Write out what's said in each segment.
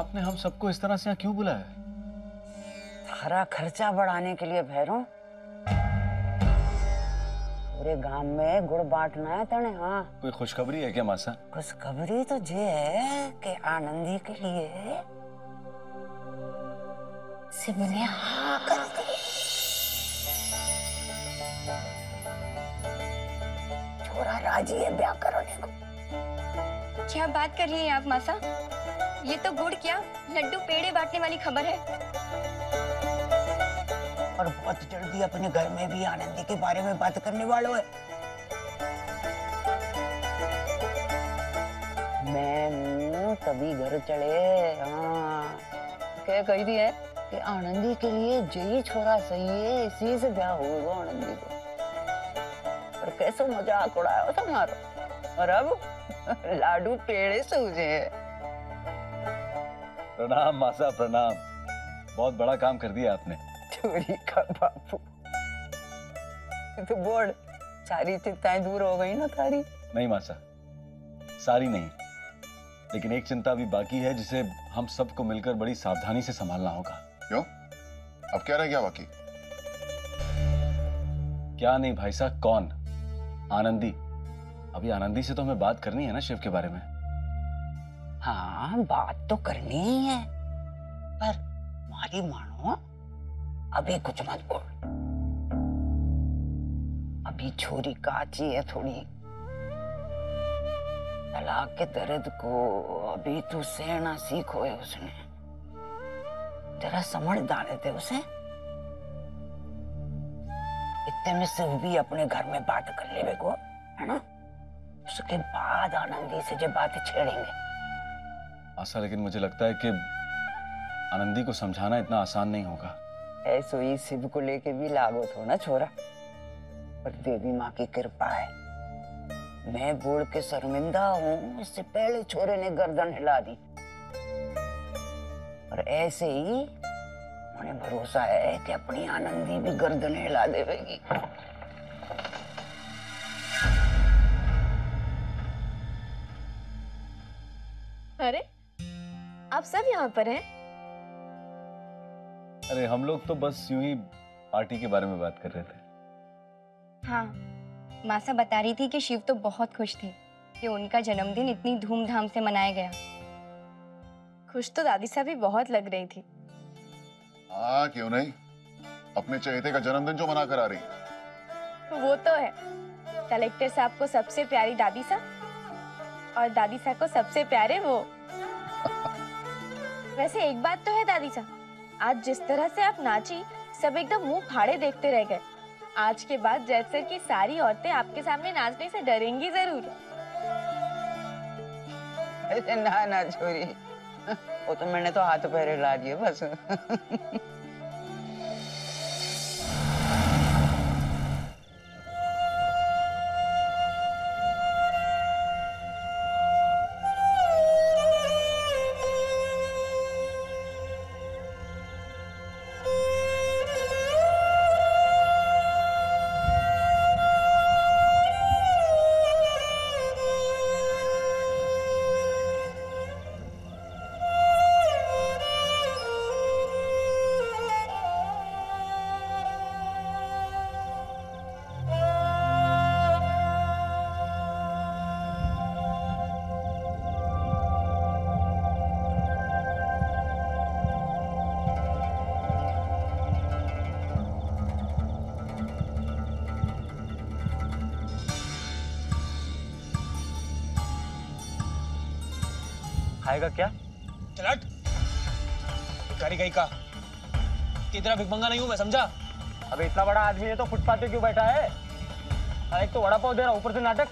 आपने हम सबको इस तरह से यहाँ क्यों बुलाया? सारा खर्चा बढ़ाने के लिए भैरों। पूरे गांव में गुड़ बांटना है तने। हाँ, कोई खुशखबरी है क्या मासा? खुशखबरी तो ये है कि आनंदी के लिए सिब ने हाँ कर दी। छोरा राजी है ब्याह करने को। क्या बात कर रही हैं आप मासा? ये तो गुड़ क्या लड्डू पेड़े बांटने वाली खबर है। और बहुत जल्दी अपने घर में भी आनंदी के बारे में बात करने वालों है। मैं हूँ तभी घर चढ़े। हाँ, क्या कही थी है कि आनंदी के लिए यही छोरा सही है, इसी से ब्याह होगा आनंदी को। और कैसे मजाक उड़ाया तुम्हारा। और अब लाडू पेड़े सूझे हैं। प्रणाम मासा, प्रणाम। बहुत बड़ा काम कर दिया आपने। चोरी का बापू, तो बोल सारी चिंताएं दूर हो गई ना तारी? नहीं मासा, सारी नहीं, लेकिन एक चिंता अभी बाकी है जिसे हम सबको मिलकर बड़ी सावधानी से संभालना होगा। क्यों? अब क्या रह गया बाकी? क्या नहीं भाई साहब, कौन? आनंदी। अभी आनंदी से तो हमें बात करनी है ना शिव के बारे में। हाँ, बात तो करनी ही है, पर मारी मानो अभी कुछ मत बोल। अभी छोरी काची है थोड़ी। तलाक के दर्द को अभी तू सहना सीखो है उसने। जरा समझ डाले थे उसे। इतने में से भी अपने घर में बात कर ले को, है ना? उसके बाद आनंदी से जो बात छेड़ेंगे। आशा, लेकिन मुझे लगता है कि आनंदी को समझाना इतना आसान नहीं होगा। ऐसो ही शिव को लेके भी लागो थो ना छोरा, पर देवी माँ की कृपा है। मैं बोल के शर्मिंदा हूँ, इससे पहले छोरे ने गर्दन हिला दी। और ऐसे ही मुझे भरोसा है कि अपनी आनंदी भी गर्दन हिला देवेगी। अरे, आप सब यहाँ पर हैं? अरे हम लोग तो बस यूं ही पार्टी के बारे में बात कर रहे थे। हाँ, मासा बता रही थी कि शिव तो बहुत खुश थे कि उनका जन्मदिन इतनी धूमधाम से मनाया गया। खुश तो दादी साहब भी बहुत लग रही थी। हाँ, क्यों नहीं? अपने चहेते का जन्मदिन जो मना कर आ रही। वो तो है। कलेक्टर साहब को सबसे प्यारी दादी साहब और दादी साहब को सबसे प्यारे वो। वैसे एक बात तो है दादी साहब, आज जिस तरह से आप नाची, सब एकदम मुंह फाड़े देखते रह गए। आज के बाद जैसे की सारी औरतें आपके सामने नाचने से डरेंगी जरूर। ना ना छोरी, वो तो मैंने तो हाथ पैर हिला दिए बस। खाएगा क्या? चलट भिखारी कहीं का। कितना भिखमंगा नहीं हूं मैं, समझा? अबे इतना बड़ा आदमी है तो फुटपाथ पे क्यों बैठा है? एक तो वड़ा पाव दे रहा, ऊपर से नाटक।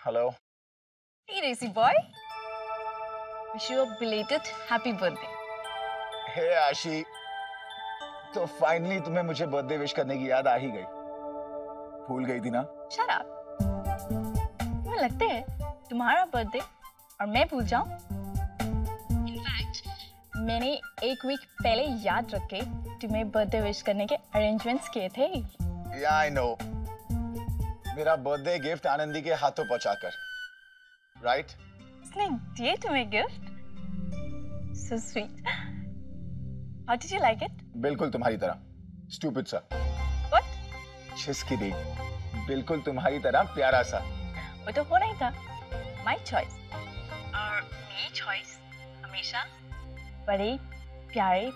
Hello. Hey Racy boy, wish you a belated happy birthday. हे आशी, तो फाइनली तुम्हें मुझे बर्थडे विश करने की याद आ ही गई। भूल गई थी ना? Shut up. तुम्हें लगता है तुम्हारा बर्थडे और मैं भूल जाऊं? In fact, मैंने एक वीक पहले याद रख के तुम्हें बर्थडे विश करने के अरेंजमेंट्स किए थे। या आई नो, मेरा बर्थडे गिफ्ट आनंदी के हाथों पहुंचाकर, राइट? उसने दिए तुम्हें gift? So sweet. How did you like it? बिल्कुल तुम्हारी तरह, स्टूपिड सा। What? Just kidding. बिल्कुल तुम्हारी तरह प्यारा सा। वो तो होना ही था। My choice. और मेरी choice हमेशा बड़े प्यारे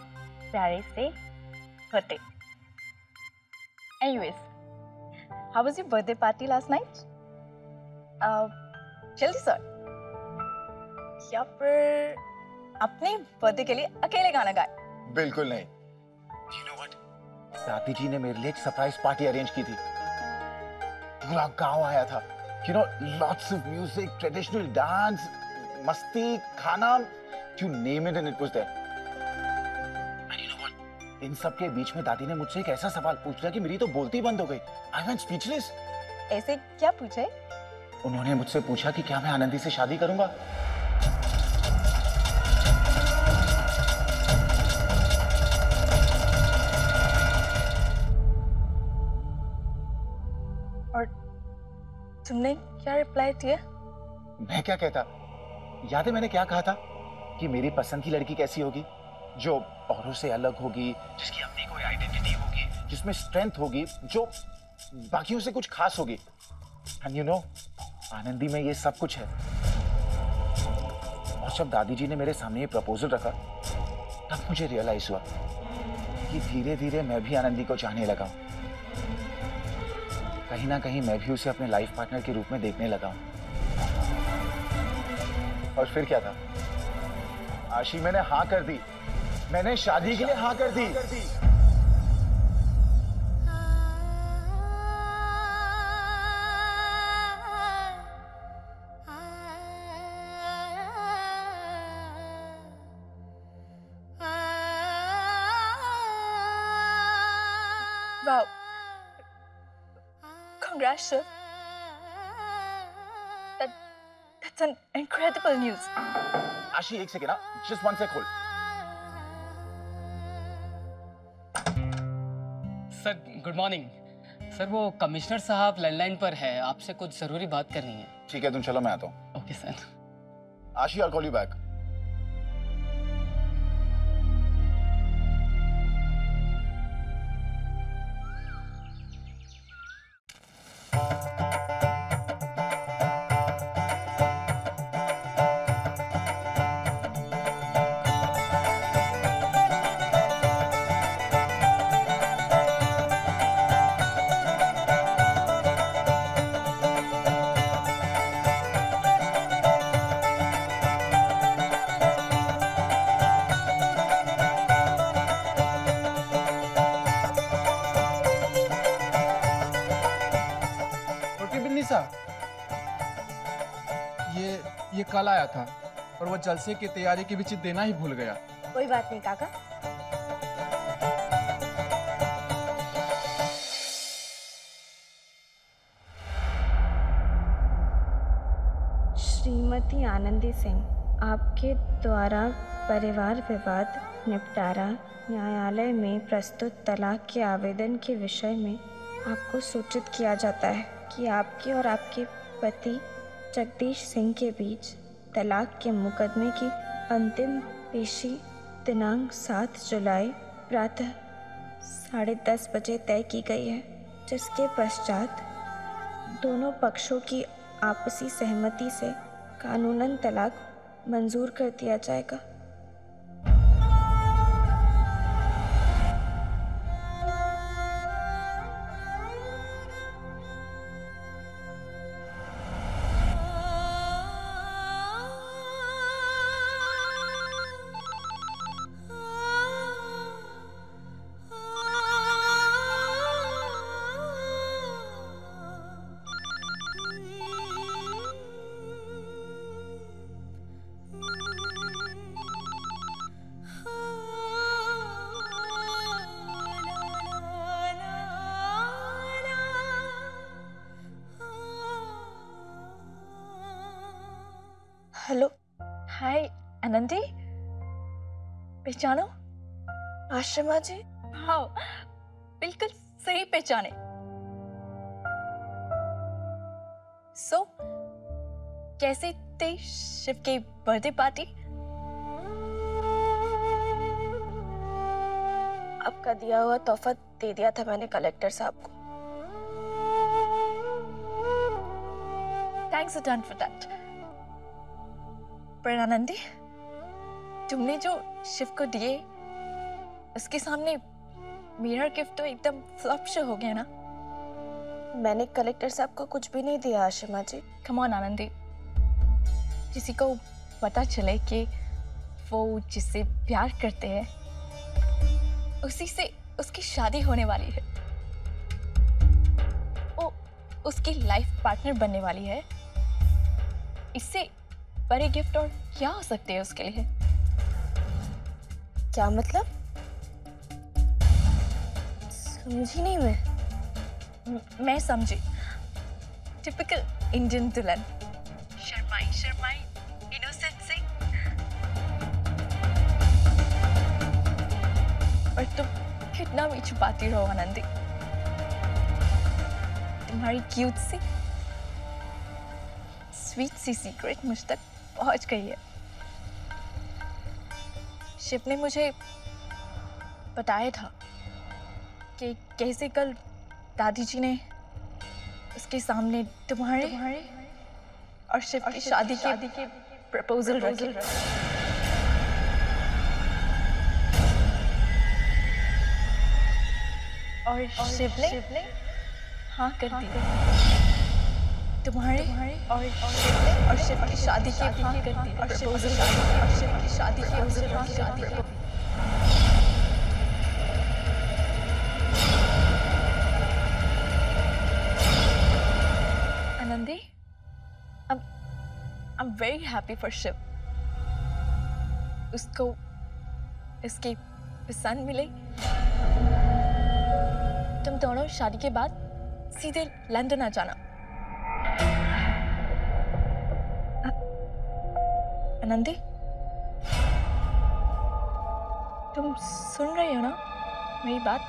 प्यारे से होते। Anyways, how was your birthday party last night? जल्दी सर, या फिर अपने बर्थडे के लिए अकेले गाना गाए? बिल्कुल नहीं। You know what? दादी जी ने मेरे लिए एक सरप्राइज पार्टी अरेंज की थी। पूरा गांव आया था। You know, lots of music, traditional dance, मस्ती, खाना, you name it and it was there. And you know what? इन सब के बीच में दादी ने मुझसे एक ऐसा सवाल पूछ लिया कि मेरी तो बोलती बंद हो गई। I went speechless. ऐसे क्या पूछे? उन्होंने मुझसे पूछा कि क्या मैं आनंदी से शादी करूंगा। और तुमने क्या रिप्लाई दिया? मैं क्या कहता? याद है मैंने क्या कहा था? कि मेरी पसंद की लड़की कैसी होगी, जो औरों से अलग होगी, जिसकी अपनी कोई आइडेंटिटी होगी, जिसमें स्ट्रेंथ होगी, जो बाकियों से कुछ खास होगी। एंड यू नो, आनंदी में ये सब कुछ है। और जब दादी जी ने मेरे सामने ये प्रपोजल रखा, तब मुझे रियलाइज हुआ कि धीरे धीरे मैं भी आनंदी को चाहने लगा हूं। कहीं ना कहीं मैं भी उसे अपने लाइफ पार्टनर के रूप में देखने लगा हूं। और फिर क्या था आशी, मैंने हाँ कर दी। मैंने शादी के लिए हाँ कर दी। Wow. Congrats, sir. That's an incredible news. Ashi एक second, just one sec hold. Sir good morning. Sir वो कमिश्नर साहब लैंडलाइन पर है, आपसे कुछ जरूरी बात करनी है। ठीक है, तुम चलो, मैं आता हूँ। Okay sir. आशी, I'll call you back. ये कल आया था और वो जलसे की तैयारी की भी चीज देना ही भूल गया। कोई बात नहीं काका। श्रीमती आनंदी सिंह, आपके द्वारा परिवार विवाद निपटारा न्यायालय में प्रस्तुत तलाक के आवेदन के विषय में आपको सूचित किया जाता है कि आपके और आपके पति जगदीश सिंह के बीच तलाक के मुकदमे की अंतिम पेशी दिनांक 7 जुलाई प्रातः 10:30 बजे तय की गई है, जिसके पश्चात दोनों पक्षों की आपसी सहमति से कानूनन तलाक मंजूर कर दिया जाएगा। हेलो, हाय आनंदी। पहचानो? आशिमा जी? हाँ, बिल्कुल सही पहचाने। कैसे थे शिव के बर्थडे पार्टी? आपका दिया हुआ तोहफा दे दिया था मैंने कलेक्टर साहब को। Thanks a ton for that. पर आनंदी, तुमने जो शिव को दिए, उसके सामने मेरा गिफ्ट तो एकदम फ्लॉप शो हो गया ना। मैंने कलेक्टर साहब को कुछ भी नहीं दिया आशिमा जी। कम ऑन आनंदी, किसी को पता चले कि वो जिससे प्यार करते हैं उसी से उसकी शादी होने वाली है, वो उसकी लाइफ पार्टनर बनने वाली है, इससे बड़े गिफ्ट और क्या हो सकते हैं उसके लिए? क्या मतलब? समझी नहीं मैं समझी। टिपिकल इंडियन दुल्हन, शर्माई शर्माई, इनोसेंट सी। और तुम कितना भी छुपाती रहो आनंदी, तुम्हारी क्यूट सी स्वीट सी सीक्रेट मुझ तक पहुंच गई है। शिव ने मुझे बताया था कि कैसे कल दादी जी ने उसके सामने तुम्हारे और शिव की शादी के प्रपोजल रखे और शिव ने हाँ कर दी। तुम्हारे और शिव की शादी के हाँ कर दी और शिव की शादी के हाँ कर दी। Anandi, I'm very happy for Shiv. उसको इसकी पसंद मिले। तुम दोनों शादी के बाद सीधे लंदन आ जाना। आनंदी, तुम सुन रही हो ना मेरी बात?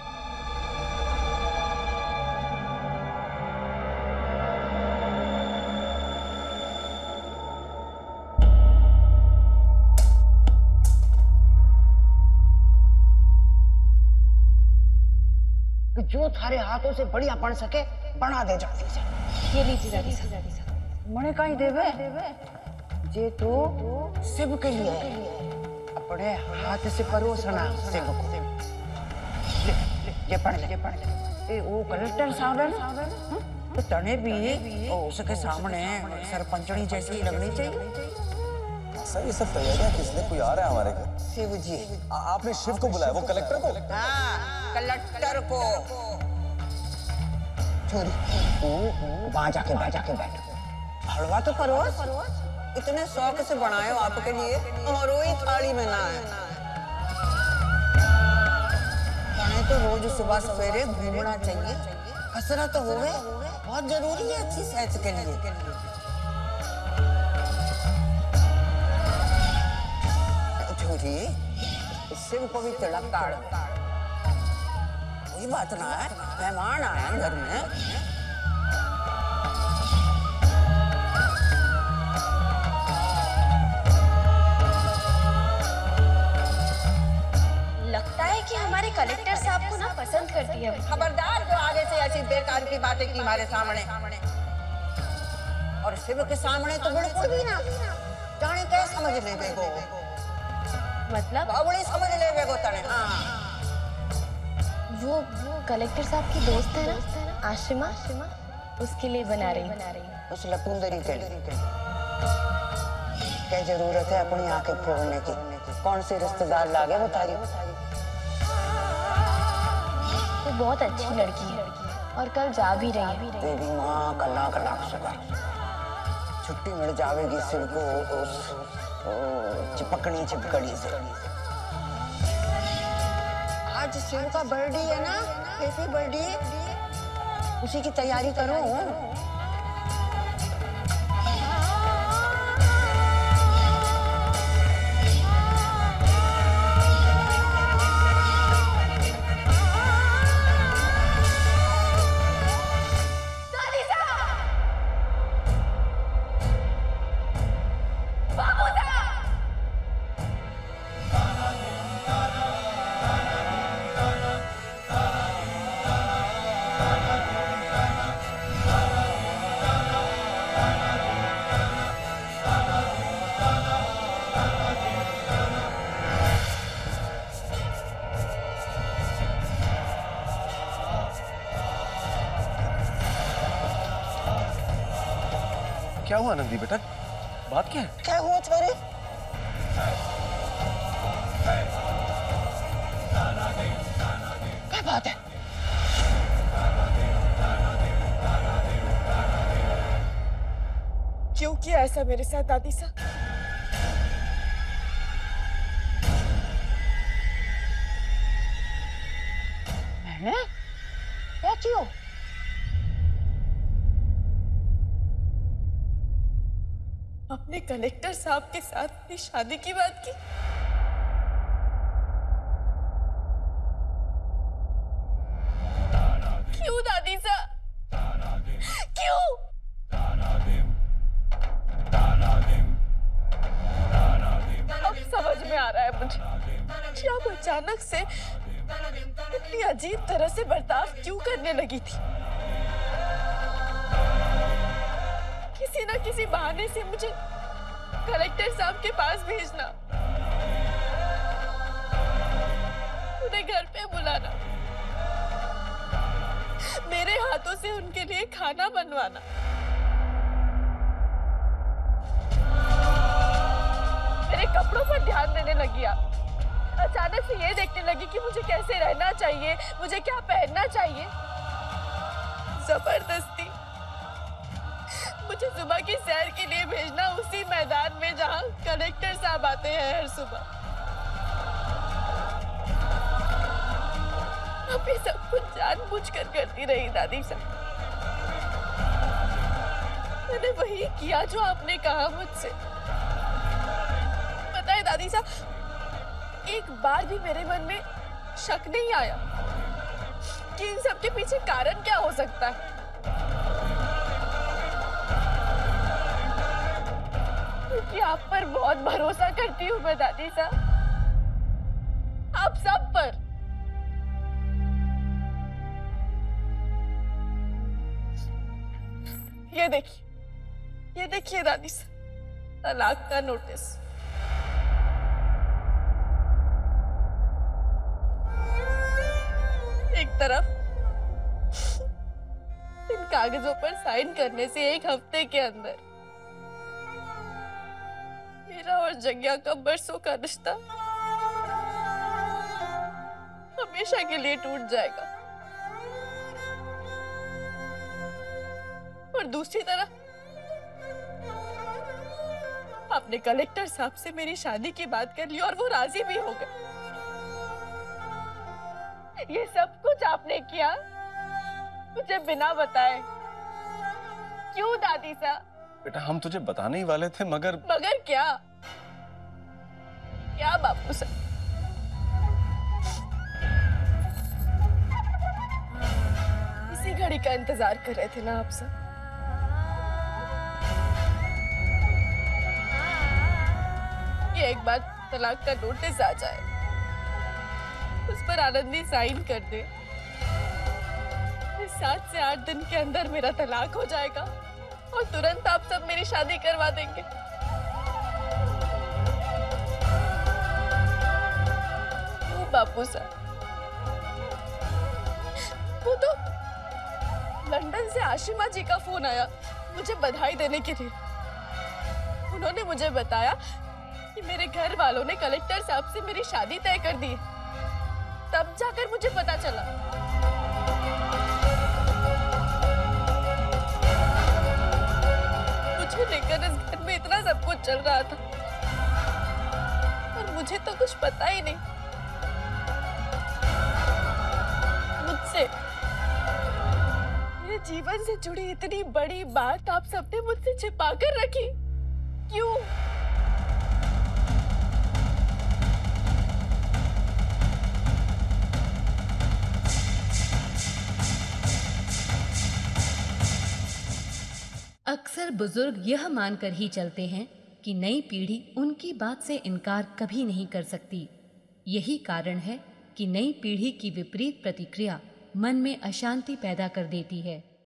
जो थारे हाथों से बढ़िया बन सके बना दे जल्दी से। ये लीजिए दादी साहब। मने कहीं देवे जे तू शिव के लिए अपने हाथ से परोसना शिव को। ये पढ़ ले। वो कलेक्टर साहब है ना, तो तने भी उसके सामने सरपंचनी जैसी लगनी चाहिए। सर ये सब तैयारियां किस लिए? कोई आ रहा है हमारे घर? शिव जी। आपने शिव को बुलाया? वो कलेक्टर को? हाँ, कलेक्टर को। छोरी, वहां जाके बैठ। हलवा तो परोस। इतने शौक से बनाए हो आपके लिए और वही थाली में ना है। तो रोज सुबह सवेरे घूमना चाहिए, कसरत होवे बहुत जरूरी है अच्छी सेहत के लिए। छोरी, शिव को भी तिलक काढ़। कोई बात ना है, मेहमान आए घर में। लगता है कि हमारे कलेक्टर साहब को ना पसंद करती है। खबरदार जो आगे से ऐसी बेकार की बातें की हमारे सामने, और शिव के सामने तो बिल्कुल भी ना। जाने क्या समझ ले बेगो, मतलब बड़ी समझ ले बेगो तने। हाँ, वो कलेक्टर साहब की दोस्त है ना आशिमा, उसके लिए बना रही। उस लपुंदरी के लिए क्या जरूरत है अपनी आंखें फोड़ने की? कौन से रिश्तेदार लागे वो तारी? वो बहुत अच्छी लड़की है और कल जा भी रही है। तेरी माँ का लाख शुक्र, छुट्टी मिल जाएगी शिव को उस चिपकड़ी से। आज शिव का बर्थडे है ना, हैप्पी बर्थडे, उसी की तैयारी करो। क्या हुआ आनंदी बेटा, बात क्या है? क्या हुआ तुम्हारे? क्या बात है? क्यों किया ऐसा मेरे साथ दादी सा? मैंने क्या किया? अपने कलेक्टर साहब के साथ अपनी शादी की बात की। क्यों दादी सा? क्यों? अब समझ में आ रहा है मुझे कि आप अचानक से इतनी अजीब तरह से बर्ताव क्यों करने लगी थी। किसी ना किसी बहाने से मुझे कलेक्टर साहब के पास भेजना, उन्हें घर पे बुलाना, मेरे हाथों से उनके लिए खाना बनवाना, मेरे कपड़ों पर ध्यान देने लगी आप। अचानक से ये देखने लगी कि मुझे कैसे रहना चाहिए, मुझे क्या पहनना चाहिए। जबरदस्ती मुझे सुबह की सैर के लिए भेजना, उसी मैदान में जहां कलेक्टर साहब आते हैं हर सुबह। अब ये सब कुछ जानबूझकर करती रही दादी साहब। मैंने वही किया जो आपने कहा मुझसे। पता है दादी साहब, एक बार भी मेरे मन में शक नहीं आया कि इन सब के पीछे कारण क्या हो सकता है। क्योंकि आप पर बहुत भरोसा करती हूँ मैं दादी साहब, आप सब पर। ये देखिए दादी साहब, तलाक का नोटिस। एक तरफ इन कागजों पर साइन करने से एक हफ्ते के अंदर मेरा और जग्या का बरसों का रिश्ता हमेशा के लिए टूट जाएगा, और दूसरी तरफ आपने कलेक्टर साहब से मेरी शादी की बात कर ली और वो राजी भी हो गए। ये सब कुछ आपने किया मुझे बिना बताए। क्यों दादी साहब? बेटा हम तुझे बताने ही वाले थे, मगर क्या? क्या बापू साहब? इसी घड़ी का इंतजार कर रहे थे ना आप सब? ये एक बार तलाक का नोटिस आ जाए, उस पर आनंदी साइन कर दे, 7 से 8 दिन के अंदर मेरा तलाक हो जाएगा और तुरंत आप सब मेरी शादी करवा देंगे। वो बापू साहब, वो तो लंदन से आशिमा जी का फोन आया मुझे बधाई देने के लिए। उन्होंने मुझे बताया कि मेरे घर वालों ने कलेक्टर साहब से मेरी शादी तय कर दी है। तब जाकर मुझे पता चला। मुझे लेकर इस घर में इतना सब कुछ चल रहा था और मुझे तो कुछ पता ही नहीं। मुझसे मेरे जीवन से जुड़ी इतनी बड़ी बात आप सबने मुझसे छिपा कर रखी, क्यों? अक्सर बुजुर्ग यह मानकर ही चलते हैं कि नई पीढ़ी उनकी बात से इनकार कभी नहीं कर सकती। यही कारण है कि नई पीढ़ी की विपरीत प्रतिक्रिया मन में अशांति पैदा कर देती है।